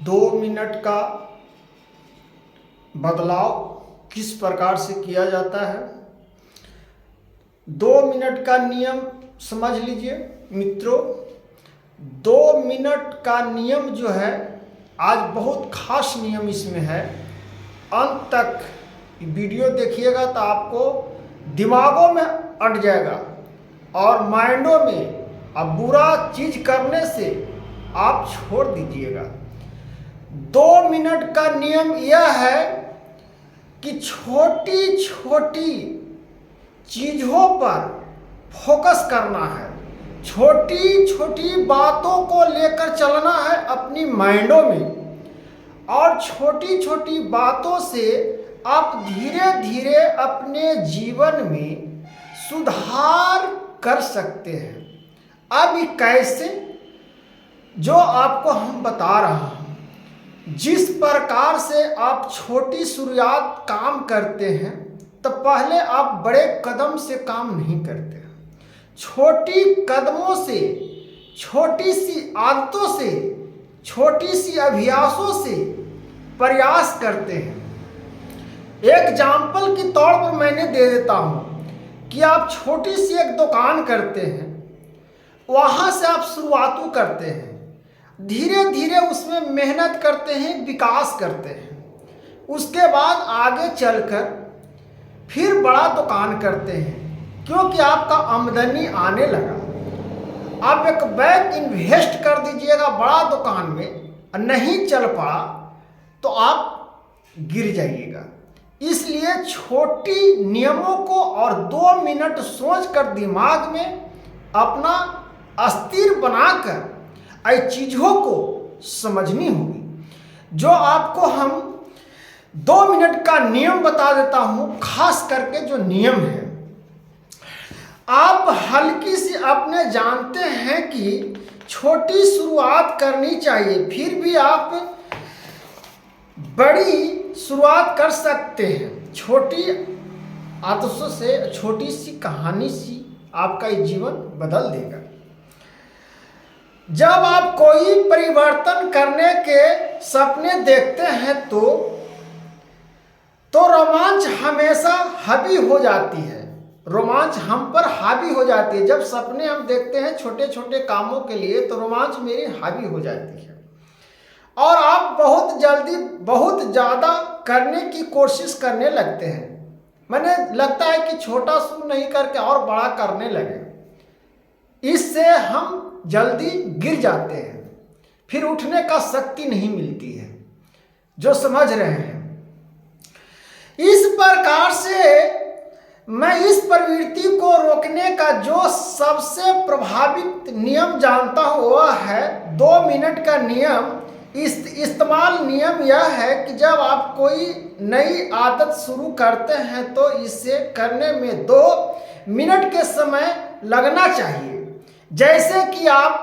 2 minute का बदलाव किस प्रकार से किया जाता है। 2 मिनट का नियम समझ लीजिए मित्रों। 2 मिनट का नियम जो है आज बहुत खास नियम इसमें है। अंत तक वीडियो देखिएगा तो आपको दिमागों में अट जाएगा और माइंडों में अब बुरा चीज करने से आप छोड़ दीजिएगा। 2 मिनट का नियम यह है कि छोटी छोटी चीजों पर फोकस करना है, छोटी छोटी बातों को लेकर चलना है अपनी माइंडों में, और छोटी छोटी बातों से आप धीरे धीरे अपने जीवन में सुधार कर सकते हैं। अब ये कैसे, जो आपको हम बता रहा हूं। जिस प्रकार से आप छोटी शुरुआत काम करते हैं तो पहले आप बड़े कदम से काम नहीं करते। छोटी कदमों से, छोटी सी आदतों से, छोटी सी अभ्यासों से प्रयास करते हैं। एग्जाम्पल के तौर पर मैंने दे देता हूं कि आप छोटी सी एक दुकान करते हैं, वहां से आप शुरुआत करते हैं, धीरे धीरे उसमें मेहनत करते हैं, विकास करते हैं, उसके बाद आगे चलकर फिर बड़ा दुकान करते हैं क्योंकि आपका आमदनी आने लगा। आप एक बैग इन्वेस्ट कर दीजिएगा बड़ा दुकान में, नहीं चल पड़ा तो आप गिर जाइएगा। इसलिए छोटी नियमों को और 2 मिनट सोचकर दिमाग में अपना अस्थिर बनाकर ऐसी चीजों को समझनी होगी। जो आपको हम 2 मिनट का नियम बता देता हूं, खास करके जो नियम है आप हल्की सी अपने जानते हैं कि छोटी शुरुआत करनी चाहिए, फिर भी आप बड़ी शुरुआत कर सकते हैं। छोटी आदतों से, छोटी सी कहानी सी आपका जीवन बदल देगा। जब आप कोई परिवर्तन करने के सपने देखते हैं तो रोमांच हमेशा हावी हो जाती है। रोमांच हम पर हावी हो जाती है। जब सपने हम देखते हैं छोटे छोटे कामों के लिए तो रोमांच मेरी हावी हो जाती है और आप बहुत जल्दी बहुत ज़्यादा करने की कोशिश करने लगते हैं। मैंने लगता है कि छोटा शुरू नहीं करके और बड़ा करने लगे। इससे हम जल्दी गिर जाते हैं, फिर उठने का शक्ति नहीं मिलती है। जो समझ रहे हैं, इस प्रकार से मैं इस प्रवृत्ति को रोकने का जो सबसे प्रभावित नियम जानता हूं वह है 2 मिनट का नियम। इस्तेमाल नियम यह है कि जब आप कोई नई आदत शुरू करते हैं तो इसे करने में 2 मिनट के समय लगना चाहिए। जैसे कि आप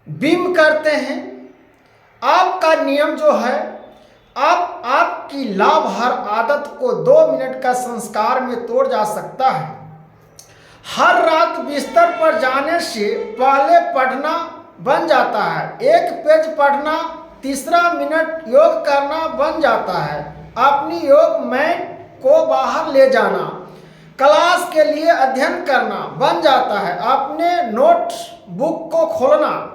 बीम करते हैं, आपका नियम जो है आपकी लाभ हर आदत को 2 मिनट का संस्कार में तोड़ जा सकता है। हर रात बिस्तर पर जाने से पहले पढ़ना बन जाता है। 1 पेज पढ़ना, 3 मिनट योग करना बन जाता है। अपनी योग मैट को बाहर ले जाना, क्लास के लिए अध्ययन करना बन जाता है। अपने नोट बुक को खोलना,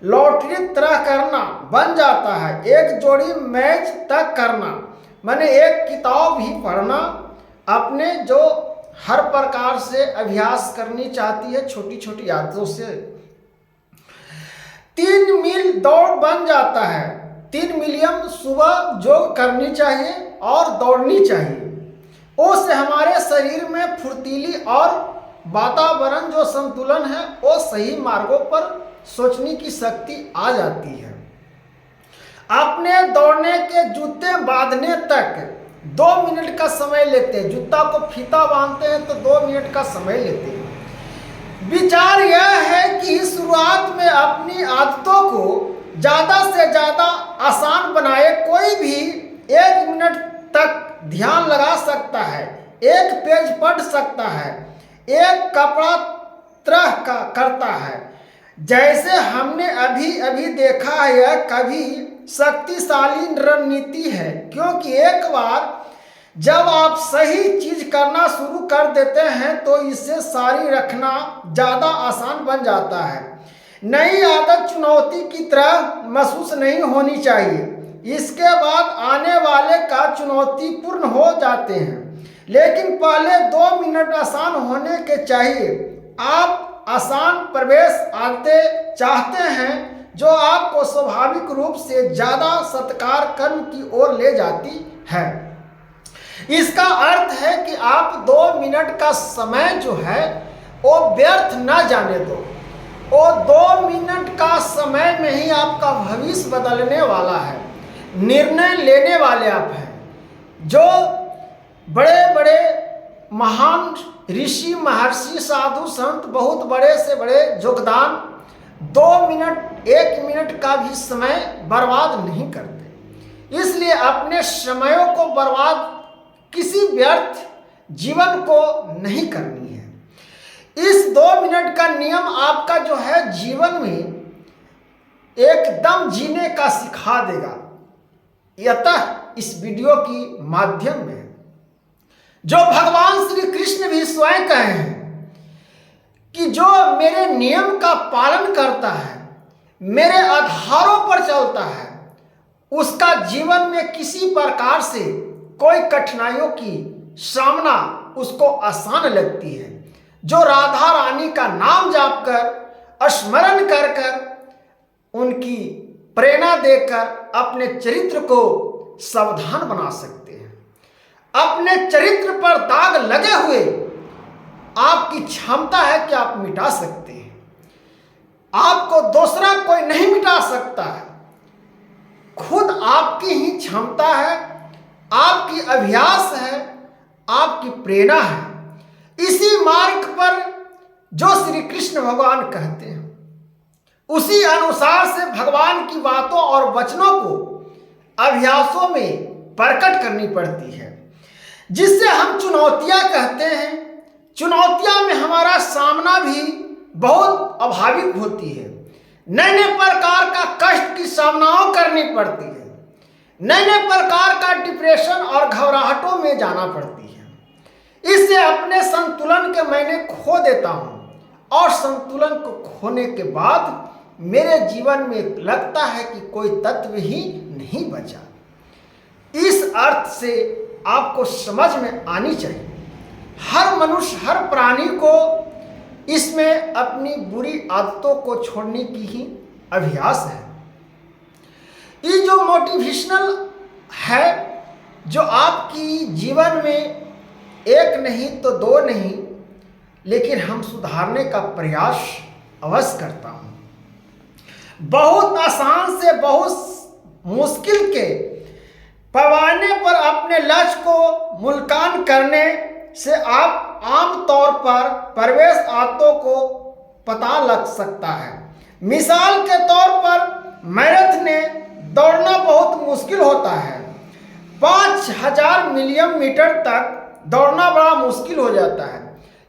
लॉटरी तरह करना बन जाता है। एक जोड़ी मैच तक करना, मैंने एक किताब ही पढ़ना, अपने जो हर प्रकार से अभ्यास करनी चाहती है छोटी छोटी आदतों से। 3 मील दौड़ बन जाता है। 3 मिलियन सुबह योग करनी चाहिए और दौड़नी चाहिए। उससे हमारे शरीर में फुर्तीली और वातावरण जो संतुलन है वो सही मार्गों पर सोचने की शक्ति आ जाती है। अपने दौड़ने के जूते बांधने तक 2 मिनट का समय लेते हैं। जूता को फीता बांधते हैं तो 2 मिनट का समय लेते हैं। विचार यह है कि शुरुआत में अपनी आदतों को ज़्यादा से ज़्यादा आसान बनाए। कोई भी 1 मिनट तक ध्यान लगा सकता है, 1 पेज पढ़ सकता है, एक कपड़ा तरह का करता है, जैसे हमने अभी अभी देखा है, यह कभी शक्तिशाली रणनीति है, क्योंकि एक बार जब आप सही चीज करना शुरू कर देते हैं तो इसे जारी रखना ज्यादा आसान बन जाता है। नई आदत चुनौती की तरह महसूस नहीं होनी चाहिए, इसके बाद आने वाले का चुनौतीपूर्ण हो जाते हैं, लेकिन पहले 2 मिनट आसान होने के चाहिए। आप आसान प्रवेश आते चाहते हैं जो आपको स्वाभाविक रूप से ज्यादा सत्कार कर्म की ओर ले जाती है। इसका अर्थ है कि आप 2 मिनट का समय जो है वो व्यर्थ ना जाने दो। वो 2 मिनट का समय में ही आपका भविष्य बदलने वाला है। निर्णय लेने वाले आप हैं। जो बड़े बड़े महान ऋषि महर्षि साधु संत बहुत बड़े से बड़े योगदान 2 मिनट 1 मिनट का भी समय बर्बाद नहीं करते। इसलिए अपने समयों को बर्बाद किसी व्यर्थ जीवन को नहीं करनी है। इस 2 मिनट का नियम आपका जो है जीवन में एकदम जीने का सिखा देगा। अतः इस वीडियो की माध्यम में जो भगवान श्री कृष्ण भी स्वयं कहे हैं कि जो मेरे नियम का पालन करता है, मेरे आधारों पर चलता है, उसका जीवन में किसी प्रकार से कोई कठिनाइयों की सामना उसको आसान लगती है। जो राधा रानी का नाम जाप कर स्मरण कर कर उनकी प्रेरणा देकर अपने चरित्र को सावधान बना सकते हैं। अपने चरित्र पर दाग लगे हुए आपकी क्षमता है कि आप मिटा सकते हैं। आपको दूसरा कोई नहीं मिटा सकता है, खुद आपकी ही क्षमता है, आपकी अभ्यास है, आपकी प्रेरणा है। इसी मार्ग पर जो श्री कृष्ण भगवान कहते हैं उसी अनुसार से भगवान की बातों और वचनों को अभ्यासों में प्रकट करनी पड़ती है, जिससे हम चुनौतियां कहते हैं। चुनौतियां में हमारा सामना भी बहुत स्वाभाविक होती है। नए नए प्रकार का कष्ट की सामनाओं करनी पड़ती है, नए नए प्रकार का डिप्रेशन और घबराहटों में जाना पड़ती है। इससे अपने संतुलन के मैंने खो देता हूं और संतुलन को खोने के बाद मेरे जीवन में लगता है कि कोई तत्व ही नहीं बचा। इस अर्थ से आपको समझ में आनी चाहिए। हर मनुष्य, हर प्राणी को इसमें अपनी बुरी आदतों को छोड़ने की ही अभ्यास है। ये जो मोटिवेशनल है, जो आपकी जीवन में 1 नहीं तो 2 नहीं, लेकिन हम सुधारने का प्रयास अवश्य करता हूँ। बहुत आसान से बहुत मुश्किल के पैमाने पर अपने लक्ष्य को मूल्यांकन करने से आप आम तौर पर प्रवेश आदतों को पता लग सकता है। मिसाल के तौर पर मैराथन में दौड़ना बहुत मुश्किल होता है। 5000 मिलियन मीटर तक दौड़ना बड़ा मुश्किल हो जाता है।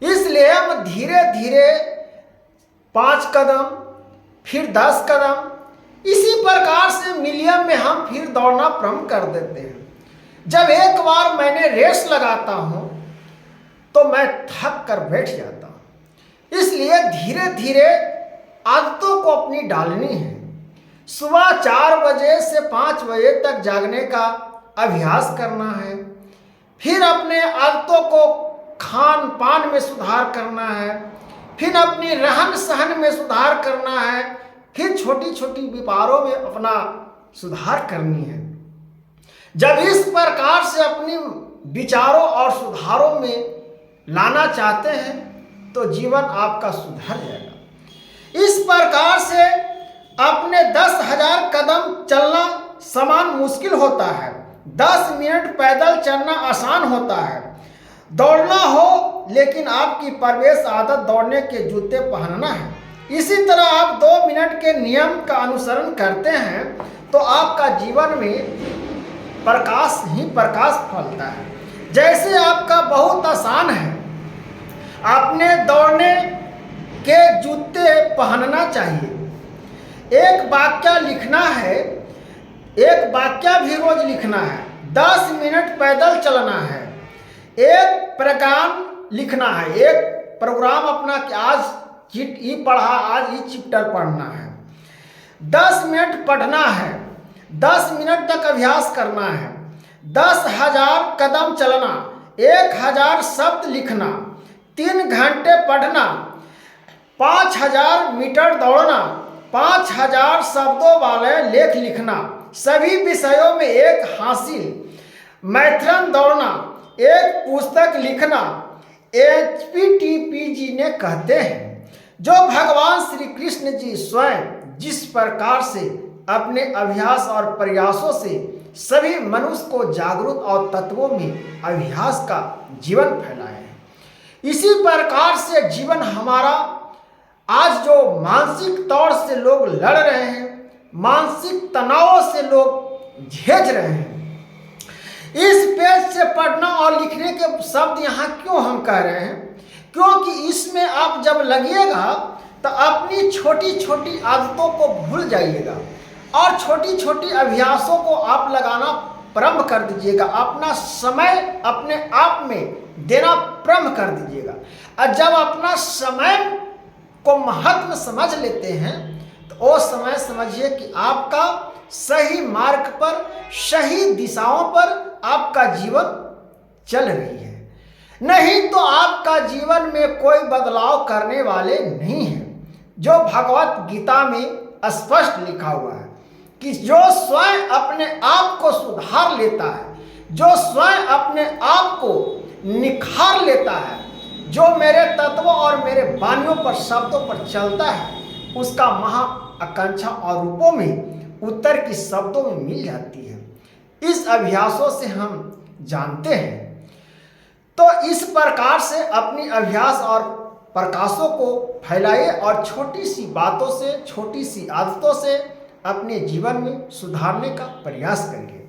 इसलिए हम धीरे धीरे 5 कदम, फिर 10 कदम, इसी प्रकार से मिलियन में हम फिर दौड़ना प्रारंभ कर देते हैं। जब एक बार मैंने रेस लगाता हूं तो मैं थक कर बैठ जाता हूं। इसलिए धीरे धीरे आदतों को अपनी डालनी है। सुबह 4 बजे से 5 बजे तक जागने का अभ्यास करना है। फिर अपने आदतों को खान पान में सुधार करना है, फिर अपनी रहन सहन में सुधार करना है, फिर छोटी छोटी व्यापारों में अपना सुधार करनी है। जब इस प्रकार से अपनी विचारों और सुधारों में लाना चाहते हैं तो जीवन आपका सुधर जाएगा। इस प्रकार से अपने 10,000 कदम चलना समान मुश्किल होता है। 10 मिनट पैदल चलना आसान होता है। दौड़ना हो लेकिन आपकी प्रवेश आदत दौड़ने के जूते पहनना है। इसी तरह आप 2 मिनट के नियम का अनुसरण करते हैं तो आपका जीवन में प्रकाश ही प्रकाश फैलता है। जैसे आपका बहुत आसान है अपने दौड़ने के जूते पहनना चाहिए। एक वाक्य लिखना है, एक वाक्य भी रोज लिखना है। 10 मिनट पैदल चलना है। एक प्रोग्राम लिखना है, एक प्रोग्राम अपना कि आज ये पढ़ा, आज ये चैप्टर पढ़ना है। 10 मिनट पढ़ना है, 10 मिनट तक अभ्यास करना है। 10,000 कदम चलना, 1,000 शब्द लिखना, 3 घंटे पढ़ना, 5,000 मीटर दौड़ना, 5,000 शब्दों वाले लेख लिखना, सभी विषयों में 1 हासिल, मैराथन दौड़ना, 1 पुस्तक लिखना। HPTP जी ने कहते हैं, जो भगवान श्री कृष्ण जी स्वयं जिस प्रकार से अपने अभ्यास और प्रयासों से सभी मनुष्य को जागरूक और तत्वों में अभ्यास का जीवन फैलाए हैं, इसी प्रकार से जीवन हमारा आज जो मानसिक तौर से लोग लड़ रहे हैं, मानसिक तनावों से लोग झेज रहे हैं, इस पेज से पढ़ना और लिखने के शब्द यहाँ क्यों हम कह रहे हैं? क्योंकि इसमें आप जब लगिएगा तो अपनी छोटी छोटी आदतों को भूल जाइएगा और छोटी छोटी अभ्यासों को आप लगाना प्रारंभ कर दीजिएगा। अपना समय अपने आप में देना प्रारंभ कर दीजिएगा। और जब अपना समय को महत्व समझ लेते हैं तो वो समय समझिए कि आपका सही मार्ग पर, सही दिशाओं पर आपका जीवन चल रही है। नहीं तो आपका जीवन में कोई बदलाव करने वाले नहीं हैं। जो भगवत गीता में स्पष्ट लिखा हुआ है कि जो स्वयं अपने आप को सुधार लेता है, जो स्वयं अपने आप को निखार लेता है, जो मेरे तत्वों और मेरे वाणियों पर, शब्दों पर चलता है, उसका महा आकांक्षा और रूपों में उत्तर की शब्दों में मिल जाती है। इस अभ्यासों से हम जानते हैं। तो इस प्रकार से अपनी अभ्यास और प्रकाशों को फैलाइए और छोटी सी बातों से, छोटी सी आदतों से अपने जीवन में सुधारने का प्रयास करिए।